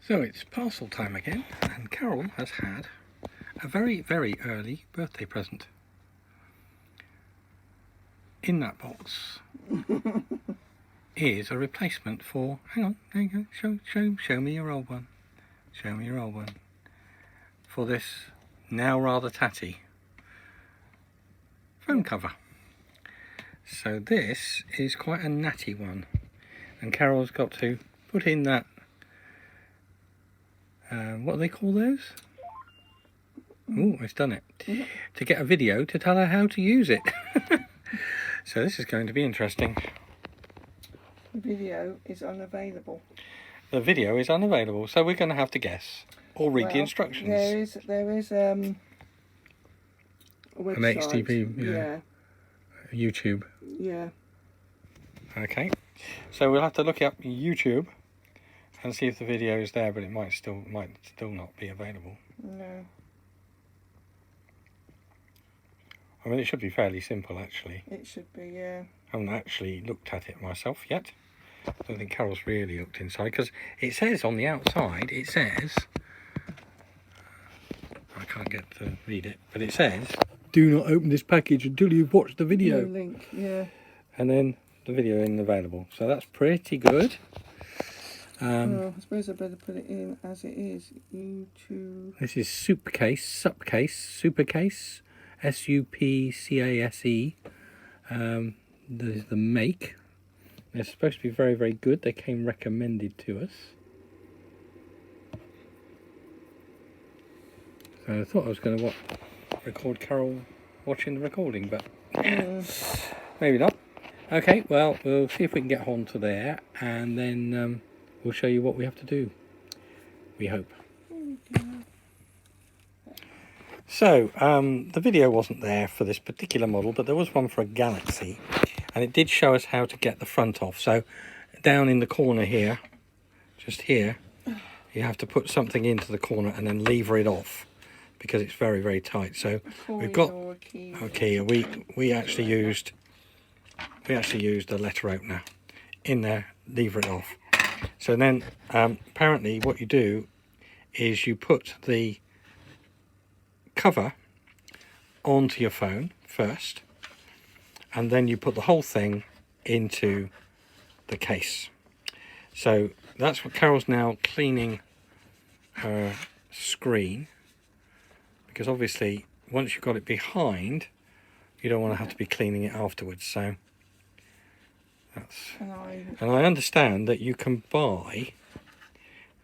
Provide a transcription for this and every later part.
So it's parcel time again, and Carol has had a very, very early birthday present. In that box is a replacement for, hang on, there you go, show me your old one. Show me your old one. For this now rather tatty phone cover. So this is quite a natty one, and Carol's got to put in that, what do they call those? Oh, it's done it. To get a video to tell her how to use it. So this is going to be interesting. The video is unavailable. The video is unavailable, so we're going to have to guess or read the instructions. There is a website. MXTP, yeah. YouTube. Yeah. Okay, so we'll have to look up YouTube and see if the video is there, but it might still not be available. No. I mean, it should be fairly simple, actually. It should be, yeah. I haven't actually looked at it myself yet. I don't think Carol's really looked inside, because it says on the outside, it says, I can't get to read it, but it says, do not open this package until you've watched the video. No link, yeah. And then the video isn't available, so that's pretty good. I suppose I better put it in as it is. YouTube. This is Supercase, Supercase, S-U-P-C-A-S-E. There's the make. They're supposed to be very, very good. They came recommended to us. So I thought I was going to record Carol watching the recording, but maybe not. Okay, well, we'll see if we can get on to there, and then we'll show you what we have to do. We hope. So, the video wasn't there for this particular model, but there was one for a Galaxy, and it did show us how to get the front off. So, down in the corner here, just here, you have to put something into the corner and then lever it off, because it's very, very tight. So, we've got a key. We actually used a letter opener in there, lever it off. So then, apparently what you do is you put the cover onto your phone first, and then you put the whole thing into the case. So that's what Carol's now cleaning her screen, because obviously once you've got it behind, you don't want to have to be cleaning it afterwards. So that's, and I understand that you can buy,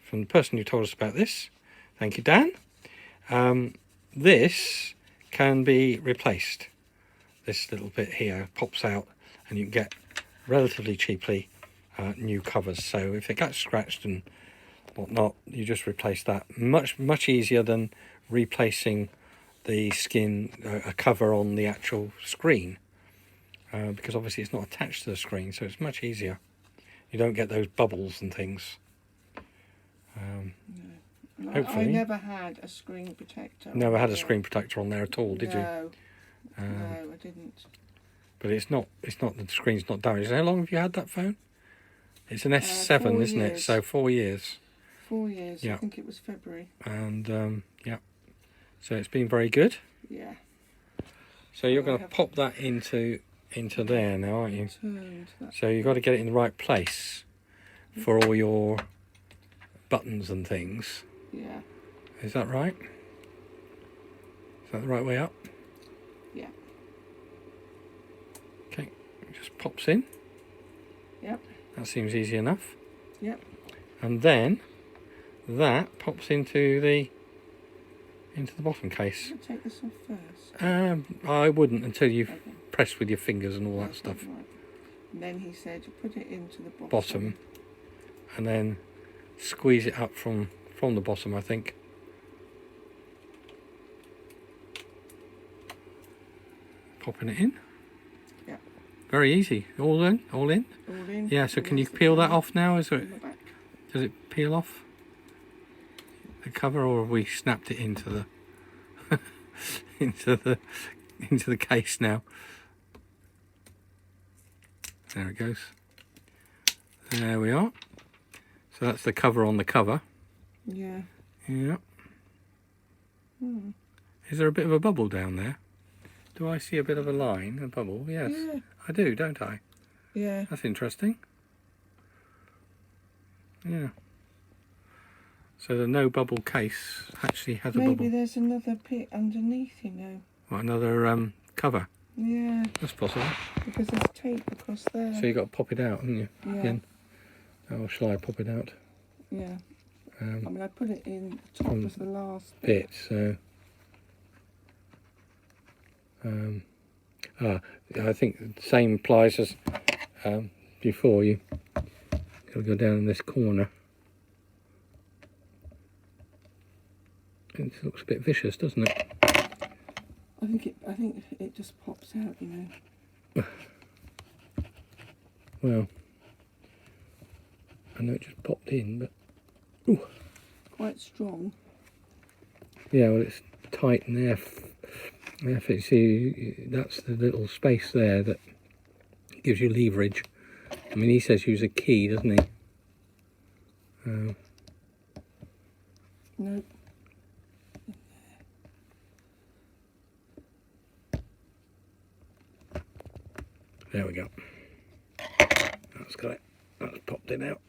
from the person who told us about this, thank you Dan, this can be replaced. This little bit here pops out, and you can get relatively cheaply new covers. So if it gets scratched and whatnot, you just replace that. Much easier than replacing the skin, a cover on the actual screen, because obviously it's not attached to the screen, so it's much easier. You don't get those bubbles and things. No. Hopefully. I never had a screen protector. Never had a screen protector on there at all, did you? No, I didn't. But it's not. The screen's not damaged. How long have you had that phone? It's an S7, isn't it? So 4 years. 4 years. Yeah. I think it was February. And yeah, so it's been very good. Yeah. So you're going to pop that into there now, aren't you? So you've got to get it in the right place for all your buttons and things. Yeah. Is that right? Is that the right way up? Yeah. Okay, it just pops in. Yep. That seems easy enough. Yep. And then that pops into the bottom case. I'll take this off first. I wouldn't until you've pressed with your fingers and all that stuff. Right. And then he said you put it into the Bottom, and then squeeze it up from the bottom, I think. Popping it in. Yeah. Very easy. All in. All in. Yeah. So can you peel that off now? Does it peel off the cover, or have we snapped it into the into the case now? There it goes. There we are. So that's the cover on the cover. Yeah. Yeah. Hmm. Is there a bit of a bubble down there? Do I see a bit of a line, a bubble? Yes, Yeah. I do, don't I? Yeah. That's interesting. Yeah. So the no bubble case actually has a Maybe bubble. there's another bit underneath, you know. What, another cover? Yeah. That's possible. Because there's tape across there. So you got to pop it out, haven't you? Yeah. Again. Or shall I pop it out? Yeah. I mean, I put it in the top on of the last bit. So. I think the same applies as before. You got to go down in this corner. It looks a bit vicious, doesn't it? I think it just pops out, you know. Well, I know it just popped in, but ooh. Quite strong. Yeah, well, it's tight and therefore, you see, that's the little space there that gives you leverage. I mean, he says use a key, doesn't he? Nope. There we go. That's got it. That's popped it out.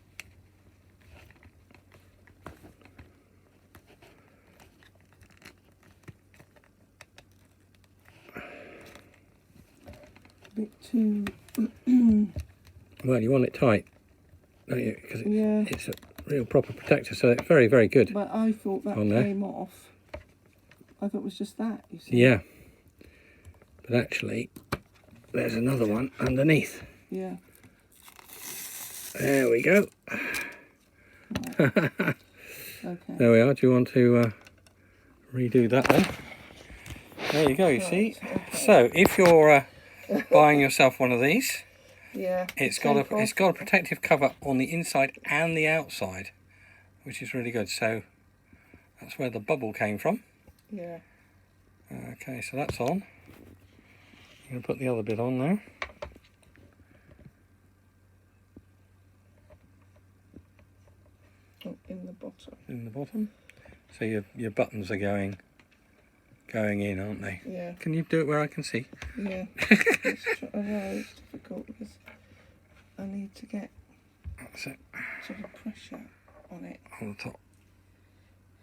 A bit too. Well, you want it tight, don't you? Because Yeah. it's a real proper protector, so it's very, very good. But I thought that On there. came off. I thought it was just that, you see. Yeah. But actually, there's another one underneath. Yeah. There we go. Right. Okay. There we are. Do you want to redo that then? There you go, you see. Okay. So, if you're buying yourself one of these, Yeah. it's got a protective cover on the inside and the outside, which is really good. So, that's where the bubble came from. Yeah. Okay, so that's on. I'm going to put the other bit on now. Oh, in the bottom. In the bottom. So your buttons are going in, aren't they? Yeah. Can you do it where I can see? Yeah. I know it's difficult because I need to get That's it. sort of pressure on it. On the top.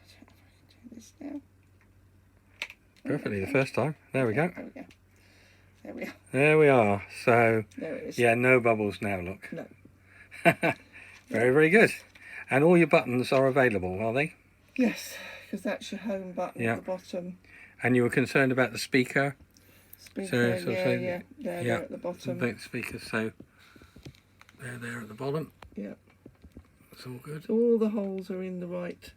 I don't know if I can do this now. Perfectly the first time. There we go. There we go. There we are. There we are. So, There it is. yeah, no bubbles now, look. No. Very, very good. And all your buttons are available, are they? Yes, because that's your home button Yeah. at the bottom. And you were concerned about the speaker? Speaker, So- yeah. There at the The bottom. big speakers, so they're there at the bottom. Yeah. It's all good. So all the holes are in the right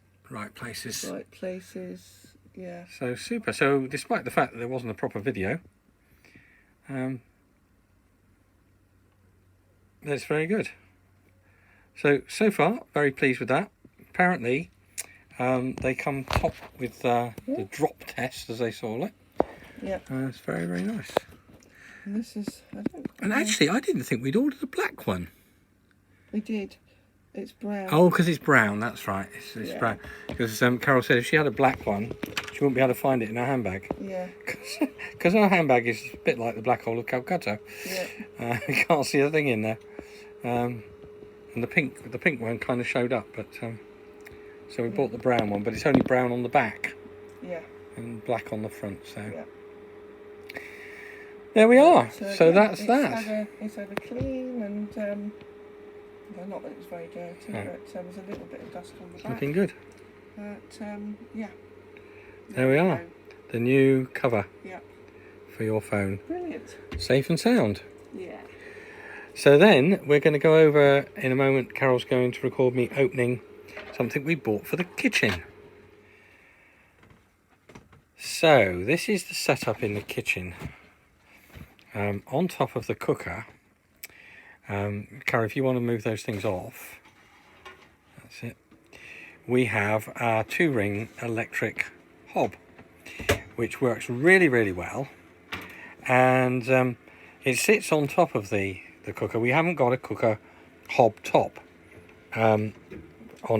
Places. places. Yeah. So super. So despite the fact that there wasn't a proper video, that's very good. So far, very pleased with that. Apparently, they come top with the drop test, as they call it. Yeah. It's very, very nice. And this is, I don't And know. actually, I didn't think we'd ordered a black one. We did. It's brown. Oh, because it's brown. That's right. It's Yeah. brown. Because Carol said if she had a black one, she wouldn't be able to find it in her handbag. Yeah. Because her handbag is a bit like the black hole of Calcutta. Yeah. You can't see a thing in there. And the pink one kind of showed up, but so we bought the brown one, but it's only brown on the back Yeah. and black on the front. So Yeah. there we are. So yeah, that's it's that. It's had a clean and well, not that it was very dirty, No. but there's a little bit of dust on the back. Looking good. But yeah. There we are. The new cover Yeah. for your phone. Brilliant. Safe and sound. Yeah. So then we're going to go over in a moment. Carol's going to record me opening something we bought for the kitchen. So this is the setup in the kitchen. On top of the cooker, Carol, if you want to move those things off, that's it. We have our 2-ring electric hob, which works really, really well, and it sits on top of the cooker. We haven't got a cooker hob top on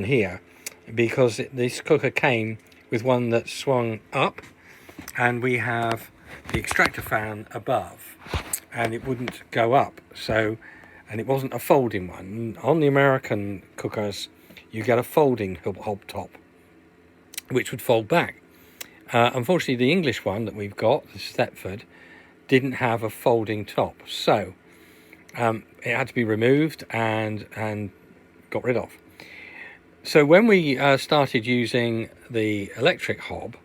here. because this cooker came with one that swung up, and we have the extractor fan above, and it wouldn't go up. So, and it wasn't a folding one. On the American cookers, you get a folding hob top, which would fold back. Unfortunately, the English one that we've got, the Stepford, didn't have a folding top, so it had to be removed and got rid of. So when we started using the electric hob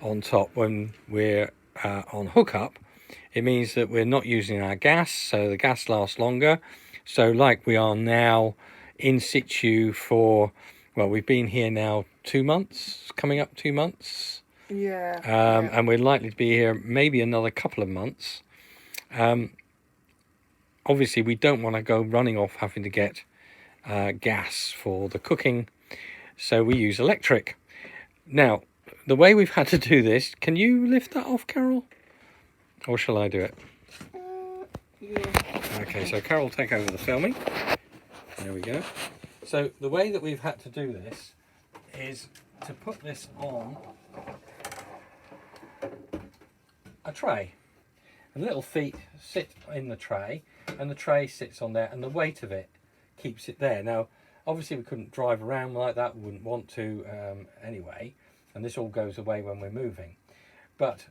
on top when we're on hookup, it means that we're not using our gas, so the gas lasts longer. So like we are now in situ for, well, we've been here now 2 months, coming up 2 months. Yeah. And we're likely to be here maybe another couple of months. Obviously, we don't want to go running off having to get gas for the cooking, so we use electric. Now, the way we've had to do this, can you lift that off, Carol? Or shall I do it? Yeah. Okay, so Carol will take over the filming. There we go. So the way that we've had to do this is to put this on a tray. And the little feet sit in the tray, and the tray sits on there, and the weight of it keeps it there. Now, obviously we couldn't drive around like that, we wouldn't want to anyway, and this all goes away when we're moving. But,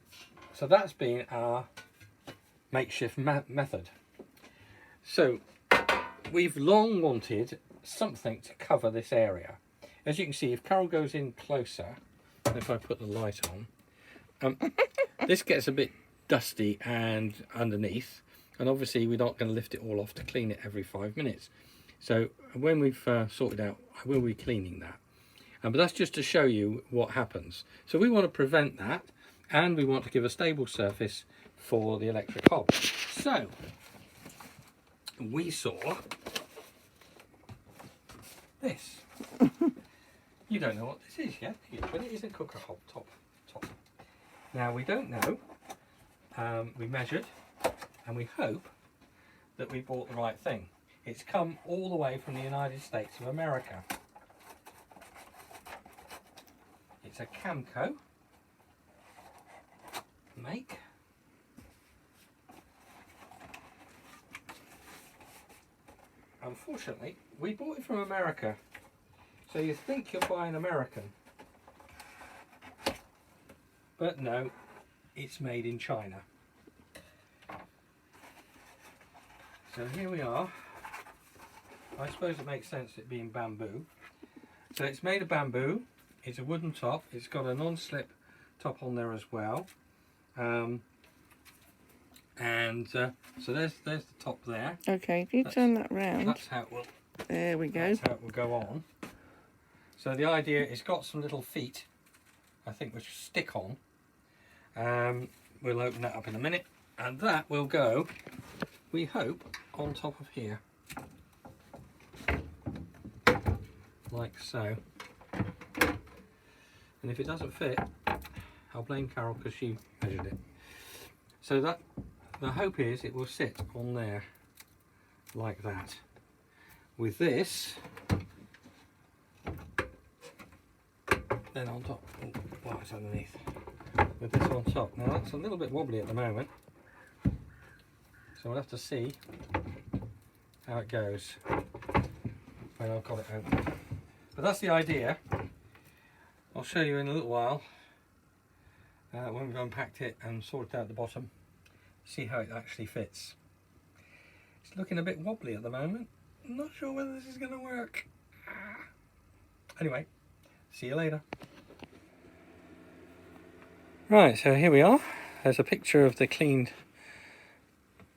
so that's been our makeshift method. So, we've long wanted something to cover this area. As you can see, if Carol goes in closer, if I put the light on, this gets a bit dusty and underneath, and obviously we're not going to lift it all off to clean it every 5 minutes. So when we've sorted out, I will be cleaning that. But that's just to show you what happens. So we want to prevent that, and we want to give a stable surface for the electric hob. So we saw this. You don't know what this is yet, do you? But it is a cooker hob top. Now we don't know. We measured, and we hope that we bought the right thing. It's come all the way from the United States of America. It's a Camco make. Unfortunately, we bought it from America, so you think you're buying American, but no, it's made in China. So here we are. I suppose it makes sense it being bamboo. So it's made of bamboo, it's a wooden top, it's got a non-slip top on there as well. So there's the top there. Okay, if you turn that round. That's how it will. There we go. That's how it will go on. So the idea, it's got some little feet, I think, which stick on. We'll open that up in a minute, and that will go, we hope, on top of here, like so. And if it doesn't fit, I'll blame Carol because she measured it. So that the hope is it will sit on there like that. With this, then on top, oh, it's underneath. With this on top. Now that's a little bit wobbly at the moment, so we'll have to see how it goes when I've got it open. But that's the idea. I'll show you in a little while when we've unpacked it and sorted out the bottom, see how it actually fits. It's looking a bit wobbly at the moment. I'm not sure whether this is going to work. Anyway, see you later. Right, so here we are. There's a picture of the cleaned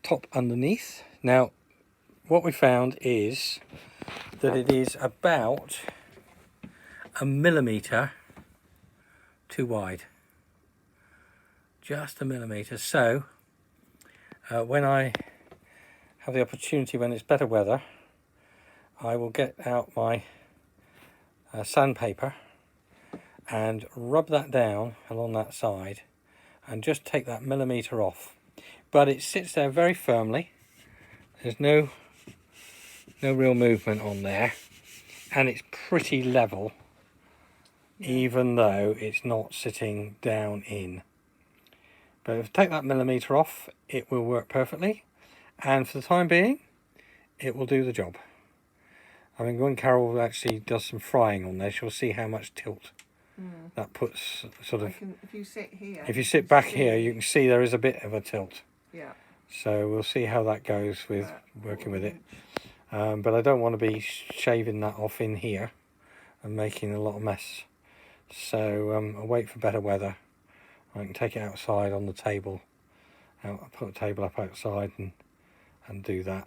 top underneath. Now, what we found is that it is about 1 millimetre too wide. Just 1 millimetre. So, when I have the opportunity, when it's better weather, I will get out my sandpaper and rub that down along that side and just take that millimetre off. But it sits there very firmly. There's no real movement on there, and it's pretty level even though it's not sitting down in. But if I take that millimetre off, it will work perfectly, and for the time being it will do the job. I mean, when Carol actually does some frying on there, she'll see how much tilt that puts, sort of. If you sit here, if you sit back here, you can see there is a bit of a tilt. Yeah. So we'll see how that goes with working with it. But I don't want to be shaving that off in here and making a lot of mess. So I'll wait for better weather. I can take it outside on the table. I'll put the table up outside and do that.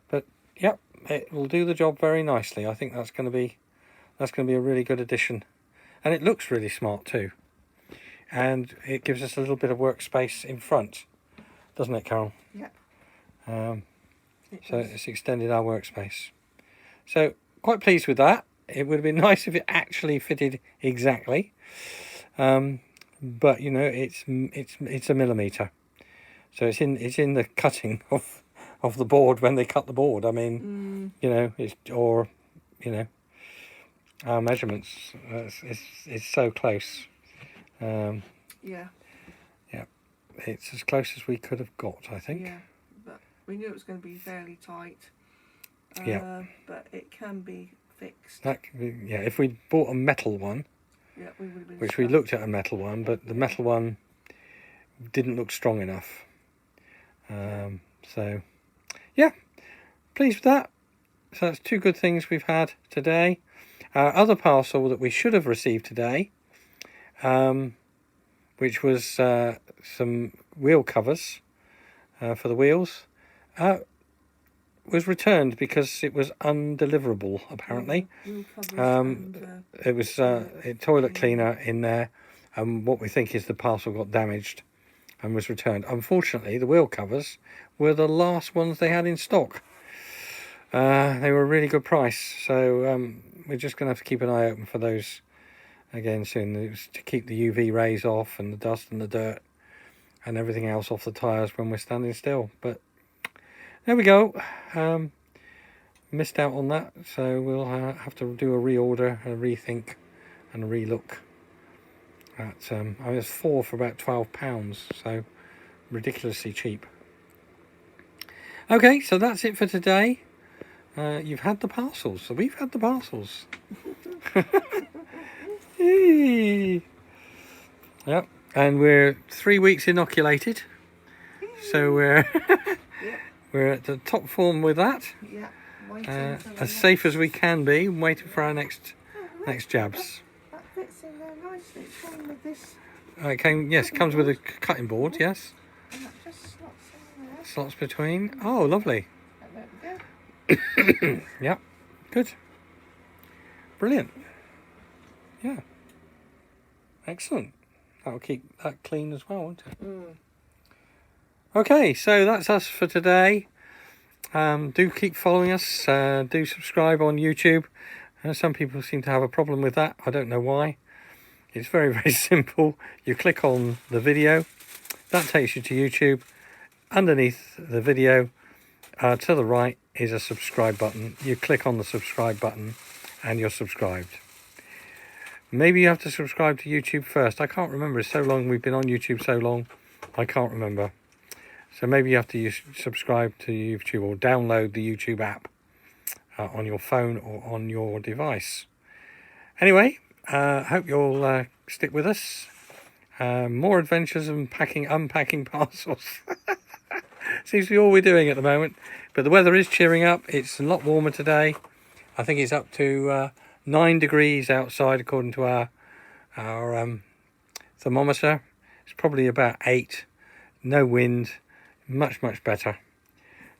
But yep, it will do the job very nicely. I think that's going to be a really good addition, and it looks really smart too. And it gives us a little bit of workspace in front, doesn't it, Carol? Yep. So it's extended our workspace. So quite pleased with that. It would have been nice if it actually fitted exactly. But you know, it's a millimetre, so it's in the cutting of the board when they cut the board. I mean, you know, our measurements it's so close. Yeah, it's as close as we could have got, I think. Yeah, but we knew it was going to be fairly tight. But it can be fixed. If we bought a metal one. Yeah, we would have been Which we looked at a metal one, but the metal one didn't look strong enough. So, yeah, pleased with that. So that's two good things we've had today. Our other parcel that we should have received today, which was some wheel covers for the wheels, was returned because it was undeliverable, apparently. It was a toilet cleaner in there, and what we think is the parcel got damaged and was returned. Unfortunately, the wheel covers were the last ones they had in stock. They were a really good price, so we're just going to have to keep an eye open for those again soon. It was to keep the UV rays off and the dust and the dirt and everything else off the tyres when we're standing still. But there we go. Missed out on that, so we'll have to do a reorder, a rethink, and a relook. At I mean, it's 4 for about £12, so ridiculously cheap. Okay, so that's it for today. You've had the parcels, so we've had the parcels. Yep, and we're 3 weeks inoculated, so we're we're at the top form with that. Yeah, as safe as we can be, waiting for our next jabs. That fits in there nicely. It came with this. It comes with a cutting board, yes. And that just slots in there. Slots between. Oh, lovely. And there we go. Yep, good. Brilliant. Yeah. Excellent. That'll keep that clean as well, won't it? Okay, so that's us for today. Do keep following us. Do subscribe on YouTube. Some people seem to have a problem with that. I don't know why. It's very, very simple. You click on the video. That takes you to YouTube. Underneath the video, to the right, is a subscribe button. You click on the subscribe button and you're subscribed. Maybe you have to subscribe to YouTube first. I can't remember. It's so long. We've been on YouTube so long. I can't remember. So maybe you have to subscribe to YouTube or download the YouTube app on your phone or on your device. Anyway, hope you'll stick with us. More adventures and unpacking parcels. Seems to be all we're doing at the moment. But the weather is cheering up. It's a lot warmer today. I think it's up to 9 degrees outside according to our thermometer. It's probably about 8. No wind. Much, much better.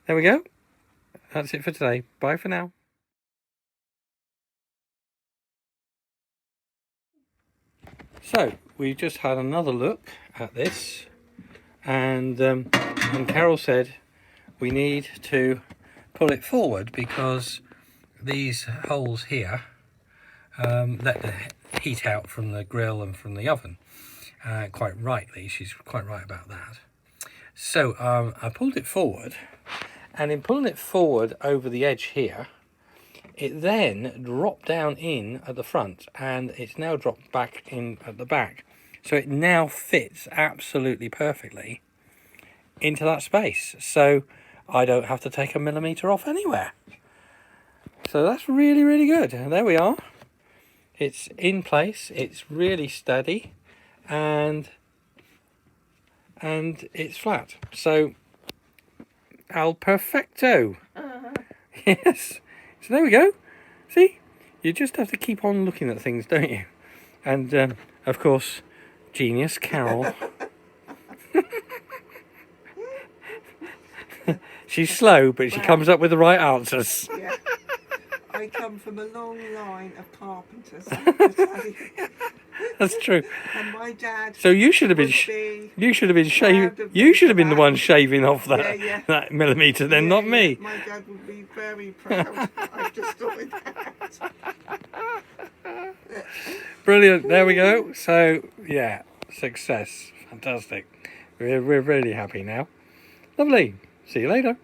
There we go. That's it for today. Bye for now. So, we just had another look at this, and Carol said we need to pull it forward because these holes here let the heat out from the grill and from the oven. Quite rightly, she's quite right about that. So I pulled it forward, and in pulling it forward over the edge here, it then dropped down in at the front, and it's now dropped back in at the back. So it now fits absolutely perfectly into that space. So I don't have to take a millimetre off anywhere. So that's really, really good. And there we are. It's in place. It's really steady, and it's flat. So al perfecto. Yes. So there we go. See, you just have to keep on looking at things, don't you? And of course, genius Carol. She's slow, but she comes up with the right answers. Yeah. I come from a long line of carpenters. I have to tell you. That's true. And my dad. So you should have been. You should have been shaving. You should have been the one shaving off that that millimetre, then, not me. My dad would be very proud. I've destroyed that. Brilliant. There we go. So yeah, success. Fantastic. We're really happy now. Lovely. See you later.